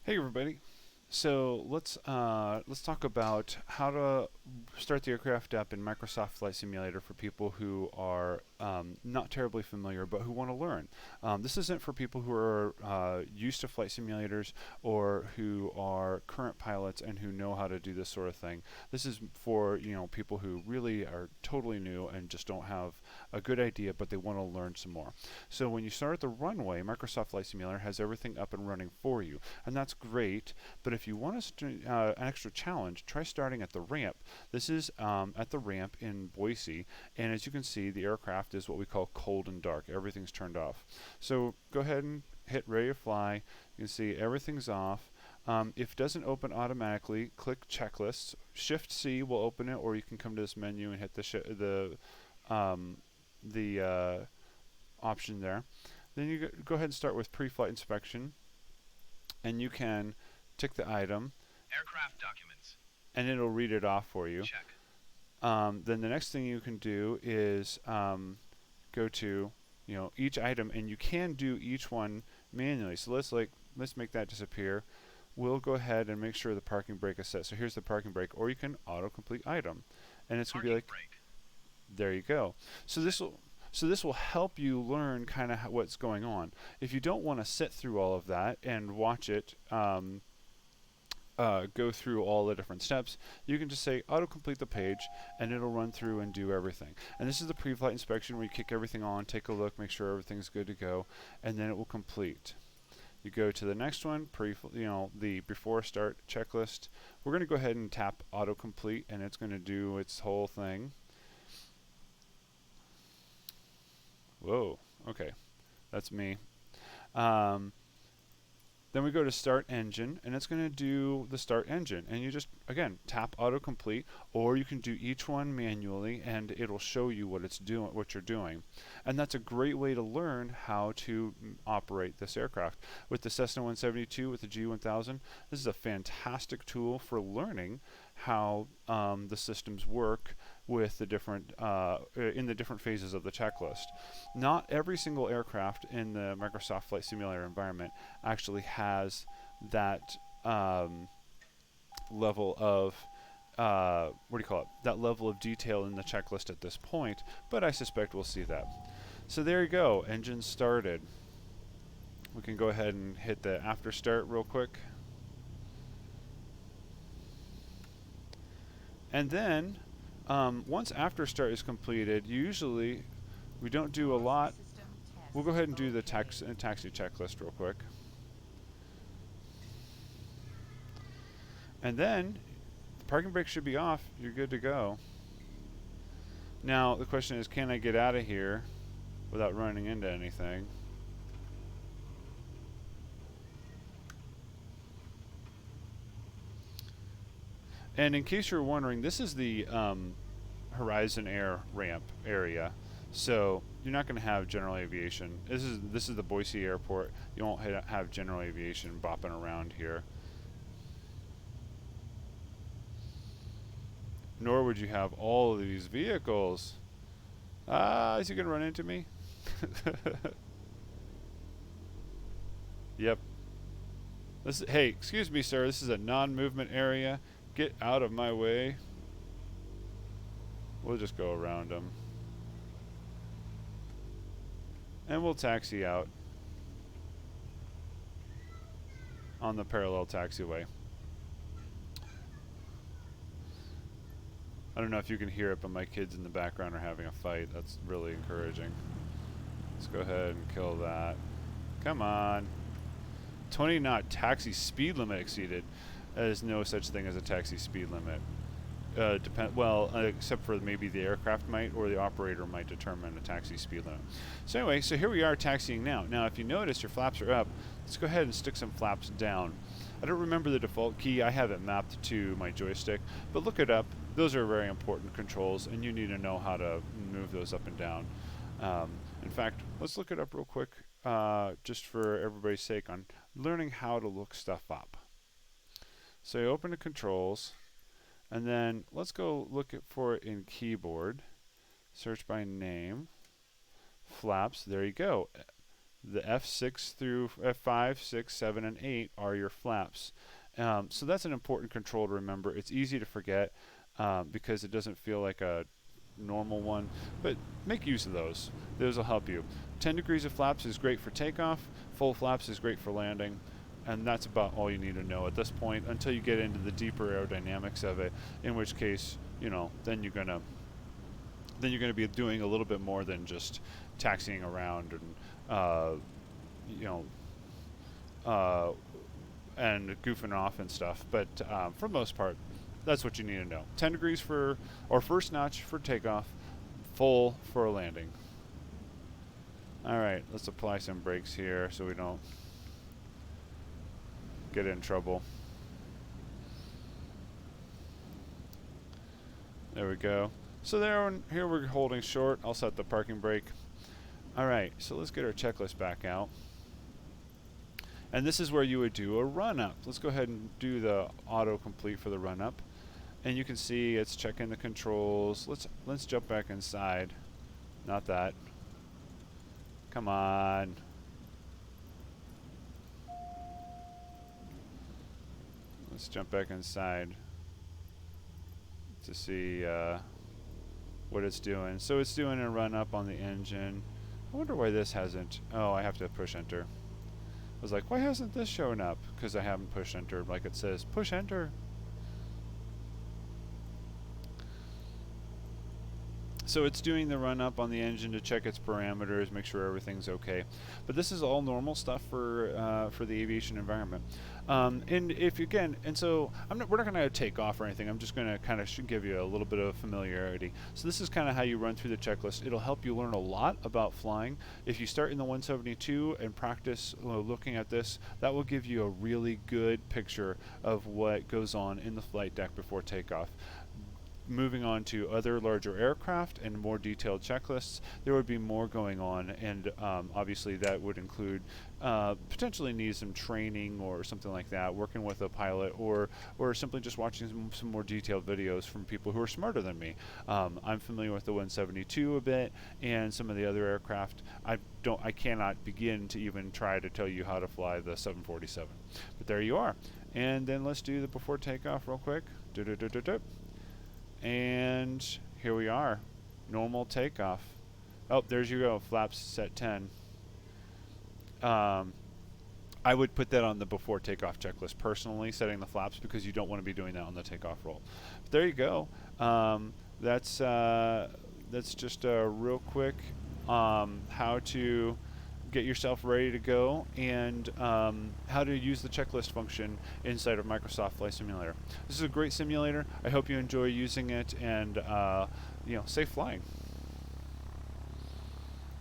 Hey everybody. So let's talk about how to start the aircraft up in Microsoft Flight Simulator for people who are not terribly familiar but who want to learn. This isn't for people who are used to flight simulators or who are current pilots and who know how to do this sort of thing. This is for people who really are totally new and just don't have a good idea but they want to learn some more. So when you start at the runway, Microsoft Flight Simulator has everything up and running for you, and that's great. But if you want an extra challenge, try starting at the ramp. This is at the ramp in Boise, and as you can see, the aircraft is what we call cold and dark. Everything's turned off. So go ahead and hit ready to fly. You can see everything's off. If it doesn't open automatically, click checklists. Shift C will open it, or you can come to this menu and hit the option there. Then you go ahead and start with pre-flight inspection, and you can tick the item, Aircraft documents. and it'll read it off for you. Check. Then the next thing you can do is go to each item, and you can do each one manually. So let's make that disappear. We'll go ahead and make sure the parking brake is set. So here's the parking brake, or you can autocomplete item, and it's gonna be like, Brake. there you go. So this will help you learn kind of what's going on. If you don't want to sit through all of that and watch it go through all the different steps, you can just say autocomplete the page, and it'll run through and do everything. And this is the pre-flight inspection where you kick everything on, take a look, make sure everything's good to go, and then it will complete. You go to the next one, the before start checklist. We're going to go ahead and tap autocomplete, and it's going to do its whole thing. Whoa, okay, that's me. Then we go to start engine, and it's going to do the start engine, and you just again tap autocomplete, or you can do each one manually and it'll show you what you're doing. And that's a great way to learn how to operate this aircraft. With the Cessna 172, with the G1000, this is a fantastic tool for learning how the systems work with the different in the different phases of the checklist. Not every single aircraft in the Microsoft Flight Simulator environment actually has that level of that level of detail in the checklist at this point, but I suspect we'll see that. So there you go, engine started. We can go ahead and hit the after start real quick. And then once after start is completed, usually we don't do a lot. We'll go ahead and do the taxi checklist real quick. And then the parking brake should be off. You're good to go. Now the question is, can I get out of here without running into anything? And in case you're wondering, this is the Horizon Air ramp area. So you're not going to have general aviation. This is the Boise airport. You won't have general aviation bopping around here. Nor would you have all of these vehicles. Is he going to run into me? Yep. Hey, excuse me, sir. This is a non-movement area. Get out of my way. We'll just go around them. And we'll taxi out on the parallel taxiway. I don't know if you can hear it, but my kids in the background are having a fight. That's really encouraging. Let's go ahead and kill that. Come on. 20 knot taxi speed limit exceeded. There is no such thing as a taxi speed limit. Except for maybe the aircraft might, or the operator might determine a taxi speed limit. So anyway, so here we are taxiing now. Now, if you notice your flaps are up, let's go ahead and stick some flaps down. I don't remember the default key. I have it mapped to my joystick, but look it up. Those are very important controls, and you need to know how to move those up and down. In fact, let's look it up real quick, just for everybody's sake, on learning how to look stuff up. So you open the controls, and then let's go look for it in keyboard. Search by name. Flaps, there you go. The F6 through F5, 6, 7, and 8 are your flaps. So that's an important control to remember. It's easy to forget because it doesn't feel like a normal one, but make use of those. Those will help you. 10 degrees of flaps is great for takeoff. Full flaps is great for landing. And that's about all you need to know at this point until you get into the deeper aerodynamics of it, in which case, then you're gonna be doing a little bit more than just taxiing around and goofing off and stuff. But for the most part, that's what you need to know. 10 degrees or first notch for takeoff, full for a landing. All right, let's apply some brakes here so we don't get in trouble. There we go. So here we're holding short. I'll set the parking brake. All right, so let's get our checklist back out. And this is where you would do a run-up. Let's go ahead and do the autocomplete for the run-up. And you can see it's checking the controls. Let's jump back inside. Not that. Come on. Let's jump back inside to see what it's doing. So it's doing a run-up on the engine. I wonder why this hasn't. Oh, I have to push enter. I was like, why hasn't this shown up? Because I haven't pushed enter like it says. Push enter. So it's doing the run up on the engine to check its parameters, make sure everything's okay. But this is all normal stuff for the aviation environment. And if again, and so we're not going to take off or anything. I'm just going to kind of give you a little bit of familiarity. So this is kind of how you run through the checklist. It'll help you learn a lot about flying. If you start in the 172 and practice looking at this, that will give you a really good picture of what goes on in the flight deck before takeoff. Moving on to other larger aircraft and more detailed checklists, there would be more going on, and obviously that would include potentially need some training or something like that, working with a pilot, or simply just watching some more detailed videos from people who are smarter than me. I'm familiar with the 172 a bit, and some of the other aircraft. I cannot begin to even try to tell you how to fly the 747. But there you are. And then let's do the before takeoff real quick. And here we are, normal takeoff. Oh, there's you go, flaps set 10. I would put that on the before takeoff checklist personally, setting the flaps, because you don't want to be doing that on the takeoff roll. But there you go. That's just a real quick how to get yourself ready to go, and how to use the checklist function inside of Microsoft Flight Simulator. This is a great simulator. I hope you enjoy using it, and safe flying.